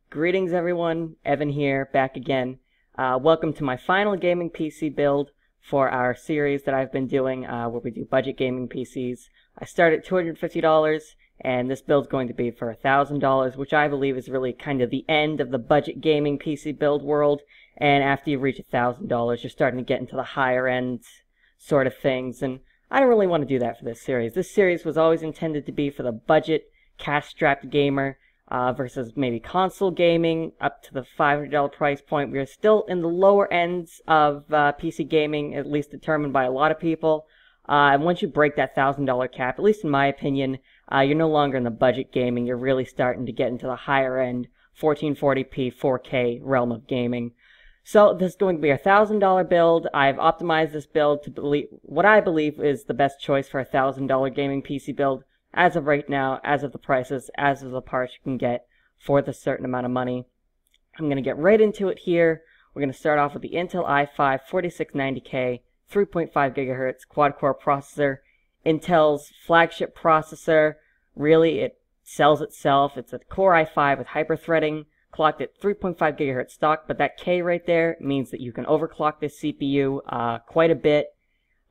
Greetings everyone, Evan here, back again. Welcome to my final gaming PC build for our series that I've been doing where we do budget gaming PCs. I started at $250 and this build's going to be for $1,000, which I believe is really kind of the end of the budget gaming PC build world. And after you reach $1,000, you're starting to get into the higher end sort of things, and I don't really want to do that for this series. This series was always intended to be for the budget, cash-strapped gamer, versus maybe console gaming up to the $500 price point. We are still in the lower ends of PC gaming, at least determined by a lot of people. And once you break that $1,000 cap, at least in my opinion, you're no longer in the budget gaming. You're really starting to get into the higher end 1440p 4K realm of gaming. So this is going to be a $1,000 build. I've optimized this build to what I believe is the best choice for a $1,000 gaming PC build. As of right now, as of the prices, as of the parts you can get for the certain amount of money. I'm going to get right into it here. We're going to start off with the Intel i5 4690K 3.5 GHz quad-core processor. Intel's flagship processor. Really, it sells itself. It's a Core i5 with hyper-threading, clocked at 3.5 GHz stock, but that K right there means that you can overclock this CPU quite a bit.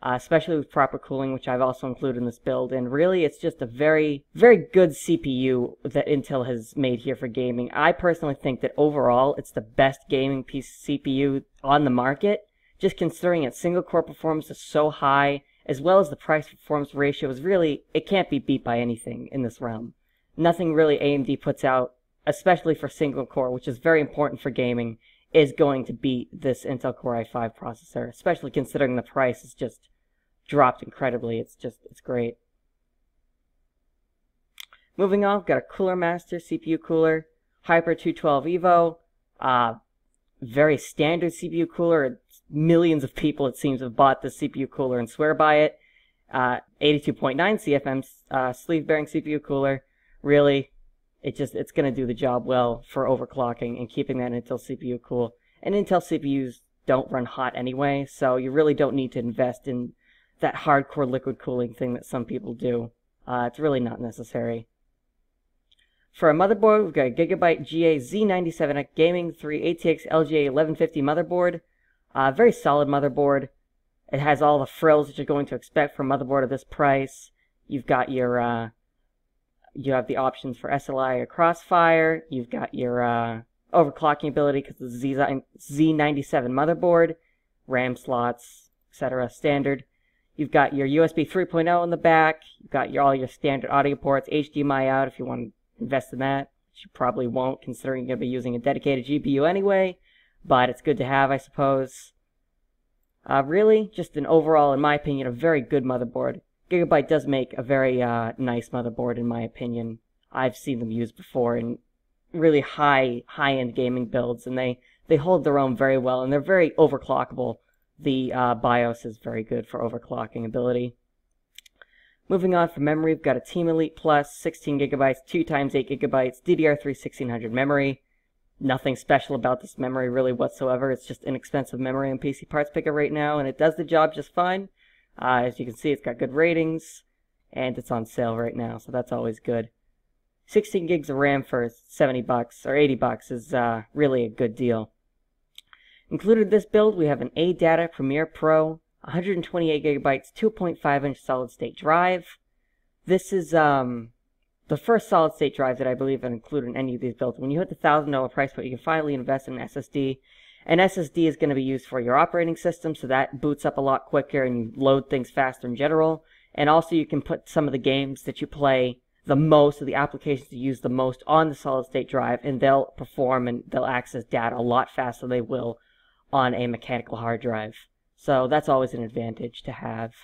Especially with proper cooling, which I've also included in this build. And really, it's just a very, very good CPU that Intel has made here for gaming. I personally think that overall, it's the best gaming CPU on the market, just considering its single-core performance is so high, as well as the price-performance ratio is really, it can't be beat by anything in this realm. Nothing really AMD puts out, especially for single-core, which is very important for gaming, is going to beat this Intel Core i5 processor, especially considering the price is just dropped incredibly. It's great. Moving on, we've got a Cooler Master CPU cooler, Hyper 212 Evo, very standard CPU cooler. Millions of people, it seems, have bought this CPU cooler and swear by it. 82.9 CFM sleeve-bearing CPU cooler. Really, it's going to do the job well for overclocking and keeping that Intel CPU cool. And Intel CPUs don't run hot anyway, so you really don't need to invest in that hardcore liquid cooling thing that some people do. It's really not necessary. For a motherboard, we've got a Gigabyte GA Z97 Gaming 3 ATX LGA 1150 motherboard. Very solid motherboard. It has all the frills that you're going to expect from a motherboard of this price. You've got your you have the options for SLI or Crossfire. You've got your overclocking ability because of the Z97 motherboard, RAM slots, etc. standard. You've got your USB 3.0 in the back. You've got all your standard audio ports, HDMI out if you want to invest in that. Which you probably won't, considering you're going to be using a dedicated GPU anyway. But it's good to have, I suppose. Really, just an overall, in my opinion, a very good motherboard. Gigabyte does make a very nice motherboard, in my opinion. I've seen them used before in really high-end gaming builds, and they hold their own very well, and they're very overclockable. The BIOS is very good for overclocking ability. Moving on for memory, we've got a Team Elite Plus, 16 gigabytes, 2x8 gigabytes, DDR3 1600 memory. Nothing special about this memory really whatsoever. It's just inexpensive memory on PC Parts Picker right now, and it does the job just fine. As you can see, it's got good ratings, and it's on sale right now, so that's always good. 16 gigs of RAM for $70 or $80 is really a good deal. Included in this build, we have an ADATA Premiere Pro, 128 gigabytes, 2.5-inch solid-state drive. This is the first solid-state drive that I believe are included in any of these builds. When you hit the $1,000 price point, you can finally invest in an SSD. An SSD is going to be used for your operating system, so that boots up a lot quicker and you load things faster in general. And also you can put some of the games that you play the most, or the applications you use the most, on the solid-state drive, and they'll perform and they'll access data a lot faster than they will on a mechanical hard drive. So that's always an advantage to have.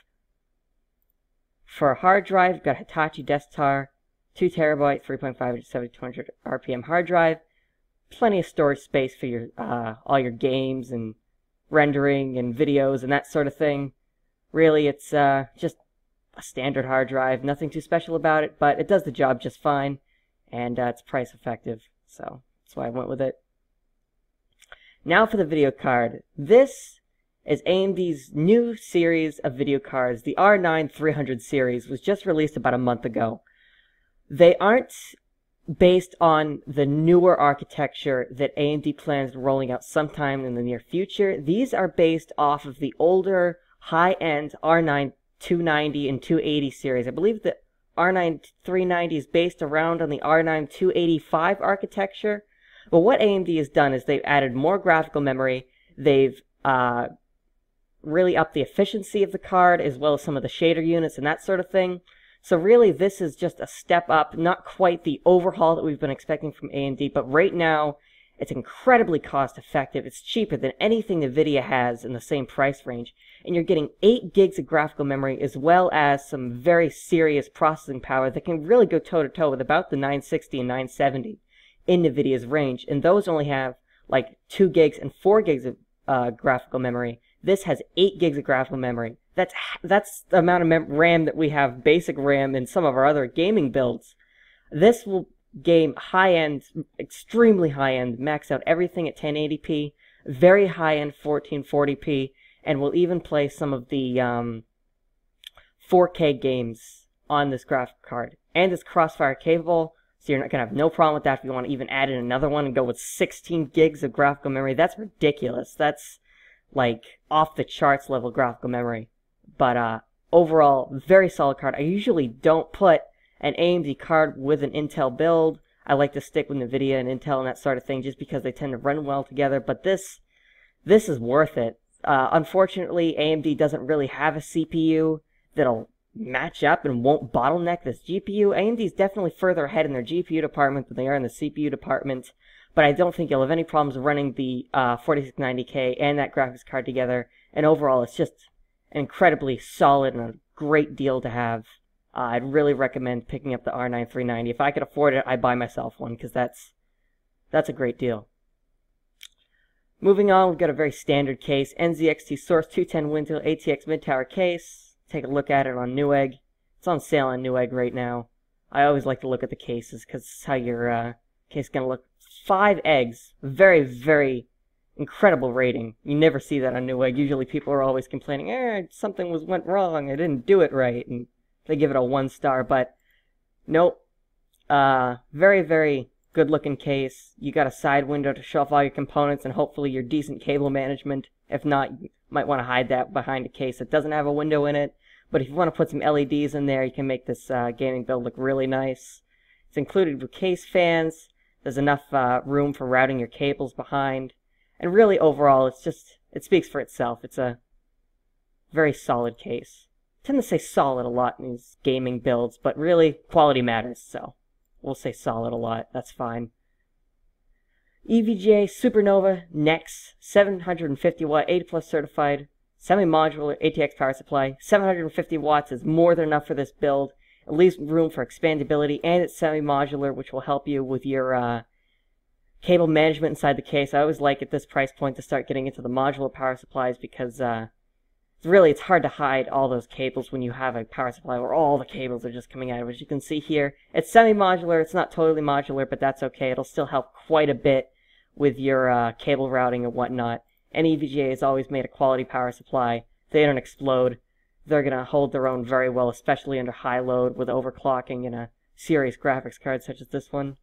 For a hard drive, we've got Hitachi Desktop, 2 terabyte, 3.5 to 7200 RPM hard drive. Plenty of storage space for your all your games and rendering and videos and that sort of thing. Really, it's just a standard hard drive. Nothing too special about it, but it does the job just fine, and it's price effective. So that's why I went with it. Now for the video card. This is AMD's new series of video cards. The R9 300 series was just released about a month ago. They aren't based on the newer architecture that AMD plans rolling out sometime in the near future. These are based off of the older high-end R9 290 and 280 series. I believe the R9 390 is based around on the R9 285 architecture. But what AMD has done is they've added more graphical memory. They've really upped the efficiency of the card, as well as some of the shader units and that sort of thing. So really, this is just a step up, not quite the overhaul that we've been expecting from AMD, but right now, it's incredibly cost-effective. It's cheaper than anything NVIDIA has in the same price range, and you're getting 8 gigs of graphical memory, as well as some very serious processing power that can really go toe-to-toe with about the 960 and 970 in NVIDIA's range, and those only have like 2 gigs and 4 gigs of graphical memory. This has 8 gigs of graphical memory. That's the amount of RAM that we have, basic RAM, in some of our other gaming builds. This will game high-end, extremely high-end, max out everything at 1080p, very high-end 1440p, and will even play some of the 4K games on this graphic card. And it's crossfire capable, so you're not going to have no problem with that if you want to even add in another one and go with 16 gigs of graphical memory. That's ridiculous. That's like off the charts level graphical memory. But overall, very solid card. I usually don't put an AMD card with an Intel build. I like to stick with NVIDIA and Intel and that sort of thing just because they tend to run well together. But this is worth it. Unfortunately, AMD doesn't really have a CPU that'll match up and won't bottleneck this GPU. AMD's definitely further ahead in their GPU department than they are in the CPU department. But I don't think you'll have any problems running the 4690K and that graphics card together. And overall, it's just incredibly solid and a great deal to have. I'd really recommend picking up the R9 390. If I could afford it, I'd buy myself one, because that's a great deal. Moving on, we've got a very standard case. NZXT Source 210 Wintel ATX mid-tower case. Take a look at it on Newegg. It's on sale on Newegg right now. I always like to look at the cases, because it's how your case is going to look. 5 eggs. Very, very incredible rating. You never see that on Newegg. Usually people are always complaining, something went wrong, I didn't do it right, and they give it a 1 star, but nope. Very, very good looking case. You got a side window to show off all your components and hopefully your decent cable management. If not, you might want to hide that behind a case that doesn't have a window in it. But if you want to put some LEDs in there, you can make this gaming build look really nice. It's included with case fans. There's enough room for routing your cables behind. And really, overall, it speaks for itself. It's a very solid case. I tend to say solid a lot in these gaming builds, but really, quality matters, so we'll say solid a lot. That's fine. EVGA SuperNOVA NEX 750 watt 80 plus certified semi-modular ATX power supply. 750 watts is more than enough for this build. It leaves room for expandability, and it's semi-modular, which will help you with your cable management inside the case. I always like at this price point to start getting into the modular power supplies because it's hard to hide all those cables when you have a power supply where all the cables are just coming out of it. As you can see here, it's semi-modular. It's not totally modular, but that's okay. It'll still help quite a bit with your cable routing and whatnot. And EVGA has always made a quality power supply. They don't explode. They're going to hold their own very well, especially under high load with overclocking in a serious graphics card such as this one.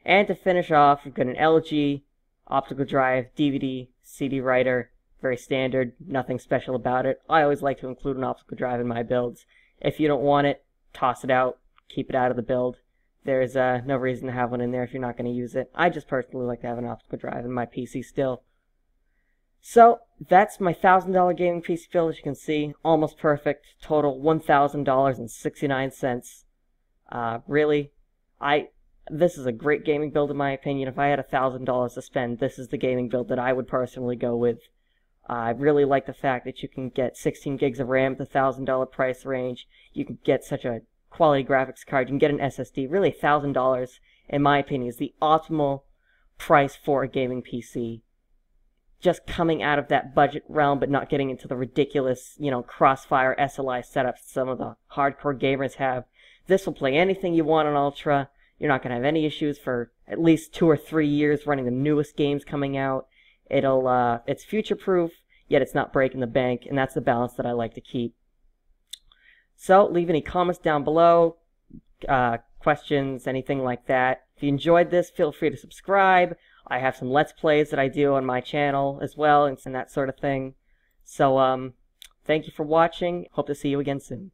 And to finish off, we've got an LG optical drive, DVD, CD writer. Very standard, nothing special about it. I always like to include an optical drive in my builds. If you don't want it, toss it out, keep it out of the build. There's no reason to have one in there if you're not going to use it. I just personally like to have an optical drive in my PC still. So, that's my $1,000 gaming PC build, as you can see. Almost perfect. Total $1,000.69. Really, this is a great gaming build in my opinion. If I had $1,000 to spend, this is the gaming build that I would personally go with. I really like the fact that you can get 16 gigs of RAM at the $1,000 price range. You can get such a quality graphics card. You can get an SSD. Really, $1,000, in my opinion, is the optimal price for a gaming PC. Just coming out of that budget realm, but not getting into the ridiculous, crossfire SLI setups some of the hardcore gamers have. This will play anything you want on Ultra. You're not going to have any issues for at least 2 or 3 years running the newest games coming out. It's future-proof, yet it's not breaking the bank, and that's the balance that I like to keep. So, leave any comments down below. questions, anything like that. If you enjoyed this, feel free to subscribe. I have some Let's Plays that I do on my channel as well, and that sort of thing. So, thank you for watching. Hope to see you again soon.